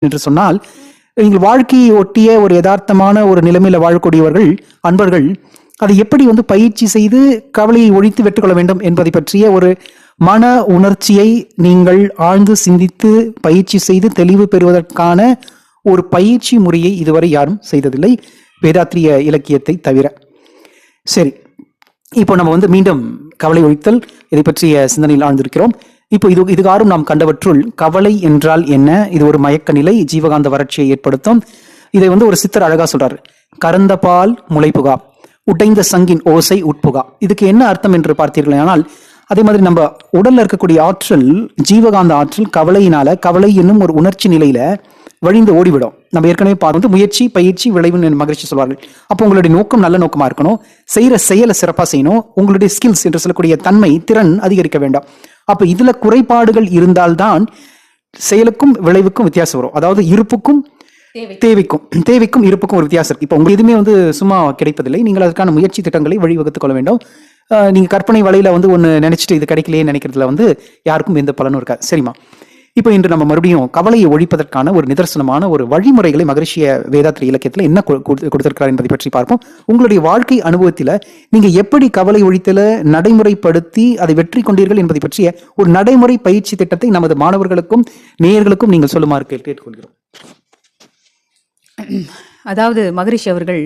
என்று சொன்னால், நீங்கள் வாழ்க்கையை ஒட்டிய ஒரு யதார்த்தமான ஒரு நிலைமையில வாழக்கூடியவர்கள், அன்பர்கள் அதை எப்படி பயிற்சி செய்து கவலையை ஒழித்து வெற்றிக்கொள்ள வேண்டும் என்பதை பற்றிய ஒரு மன உணர்ச்சியை நீங்கள் ஆழ்ந்து சிந்தித்து பயிற்சி செய்து தெளிவு பெறுவதற்கான ஒரு பயிற்சி முறையை இதுவரை யாரும் செய்ததில்லை, வேதாத்திரிய இலக்கியத்தை தவிர. சரி, இப்போ நம்ம மீண்டும் கவலை ஒழித்தல் இதை பற்றிய சிந்தனையில் ஆழ்ந்திருக்கிறோம். இப்போ இதுகாரும் நாம் கண்டவற்றுள் கவலை என்றால் என்ன? இது ஒரு மயக்க நிலை, ஜீவகாந்த வறட்சியை ஏற்படுத்தும். இதை ஒரு சித்தர் அழகா சொல்றாரு. கறந்த பால் முளைப்புகா, உடைந்த சங்கின் ஓசை உட்புகா. இதுக்கு என்ன அர்த்தம் என்று பார்த்தீர்கள் ஆனால், அதே மாதிரி நம்ம உடல்ல இருக்கக்கூடிய ஆற்றல், ஜீவகாந்த ஆற்றல் கவலையினால, கவலை என்னும் ஒரு உணர்ச்சி நிலையில வழிந்து ஓடிவிடும். நம்ம ஏற்கனவே பார்த்து முயற்சி பயிற்சி விளைவுன்னு மகிழ்ச்சி சொல்வார்கள். அப்போ உங்களுடைய நோக்கம் நல்ல நோக்கமா இருக்கணும், செய்யற செயலை சிறப்பா செய்யணும், உங்களுடைய ஸ்கில்ஸ் என்று சொல்லக்கூடிய தன்மை திறன் அதிகரிக்க வேண்டாம். அப்ப இதுல குறைபாடுகள் இருந்தால்தான் செயலுக்கும் விளைவுக்கும் வித்தியாசம் வரும். அதாவது இருப்புக்கும் தேவைக்கும் இருப்புக்கும் ஒரு வித்தியாசம் இருக்கு. இப்போ உங்களுக்கு எதுவுமே சும்மா கிடைப்பதில்லை. நீங்கள் அதற்கான முயற்சி திட்டங்களை வழிவகுத்துக் கொள்ள வேண்டும். நீங்க கற்பனை வலையில ஒன்னு நினைச்சிட்டு இது கிடைக்கலையே நினைக்கிறதுல யாருக்கும் எந்த பலனும் இருக்காது. சரிமா? இப்போ இன்று நம்ம மறுபடியும் கவலையை ஒழிப்பதற்கான ஒரு நிதர்சனமான ஒரு வழிமுறைகளை மகரிஷிய வேதாத்திரிய இலக்கியத்துல என்ன கொடுத்திருக்கிறார் என்பதை பற்றி பார்ப்போம். உங்களுடைய வாழ்க்கை அனுபவத்தில நீங்க எப்படி கவலை ஒழித்தல நடைமுறைப்படுத்தி அதை வெற்றி கொண்டீர்கள் என்பதை பற்றிய ஒரு நடைமுறை பயிற்சி திட்டத்தை நமது மாணவர்களுக்கும் நேயர்களுக்கும் நீங்கள் சொல்லுமாறு கேட்டுக்கொள்கிறோம். அதாவது மகரிஷி அவர்கள்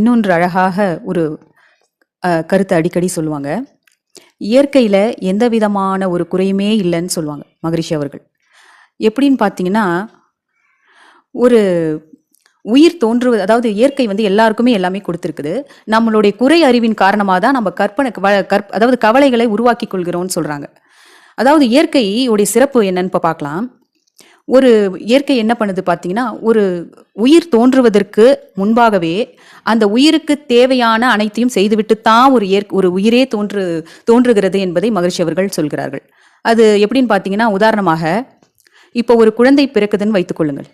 இன்னொன்று அழகாக ஒரு கருத்தை அடிக்கடி சொல்லுவாங்க. இயற்கையில எந்த விதமான ஒரு குறையுமே இல்லைன்னு சொல்லுவாங்க மகரிஷி அவர்கள். எப்படின்னு பார்த்தீங்கன்னா, ஒரு உயிர் தோன்றுவது, அதாவது இயற்கை எல்லாருக்குமே எல்லாமே கொடுத்துருக்குது. நம்மளுடைய குறை அறிவின் காரணமாக தான் நம்ம அதாவது கவலைகளை உருவாக்கி கொள்கிறோம்னு சொல்றாங்க. அதாவது இயற்கையுடைய சிறப்பு என்னன்னு இப்போ பார்க்கலாம். ஒரு இயற்கை என்ன பண்ணுது பார்த்தீங்கன்னா, ஒரு உயிர் தோன்றுவதற்கு முன்பாகவே அந்த உயிருக்கு தேவையான அனைத்தையும் செய்துவிட்டு தான் ஒரு உயிரே தோன்றுகிறது என்பதை மகரிஷி அவர்கள் சொல்கிறார்கள். அது எப்படின்னு பார்த்தீங்கன்னா, உதாரணமாக இப்போ ஒரு குழந்தை பிறக்குதுன்னு வைத்துக்கொள்ளுங்கள்.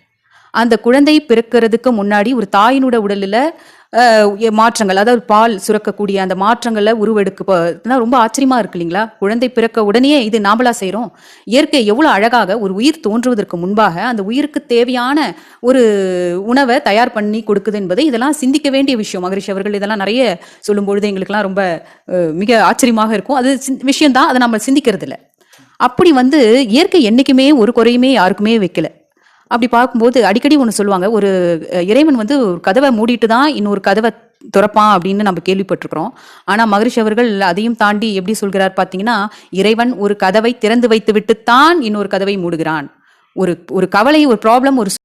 அந்த குழந்தை பிறக்கிறதுக்கு முன்னாடி ஒரு தாயினோட உடலில் மாற்றங்கள், அதாவது பால் சுரக்கக்கூடிய அந்த மாற்றங்களை உருவெடுக்க ரொம்ப ஆச்சரியமா இருக்கு இல்லைங்களா? குழந்தை பிறக்க உடனே இது நாமளா செய்கிறோம். இயற்கை எவ்வளோ அழகாக ஒரு உயிர் தோன்றுவதற்கு முன்பாக அந்த உயிருக்கு தேவையான ஒரு உணவை தயார் பண்ணி கொடுக்குது என்பதை இதெல்லாம் சிந்திக்க வேண்டிய விஷயம். மகரிஷி அவர்கள் இதெல்லாம் நிறைய சொல்லும்பொழுது எங்களுக்கெல்லாம் ரொம்ப மிக ஆச்சரியமாக இருக்கும். அது விஷயம்தான், அதை நம்ம சிந்திக்கிறது இல்லை. அப்படி இயற்கை என்னைக்குமே ஒரு குறையுமே யாருக்குமே வைக்கல. அப்படி பார்க்கும்போது அடிக்கடி ஒன்று சொல்லுவாங்க, ஒரு இறைவன் ஒரு கதவை மூடிட்டு தான் இன்னொரு கதவை திறப்பான் அப்படின்னு நம்ம கேள்விப்பட்டிருக்கிறோம். ஆனால் மகரிஷி அவர்கள் அதையும் தாண்டி எப்படி சொல்கிறார் பார்த்தீங்கன்னா, இறைவன் ஒரு கதவை திறந்து வைத்து விட்டுத்தான் இன்னொரு கதவை மூடுகிறான். ஒரு கவலை, ஒரு ப்ராப்ளம், ஒரு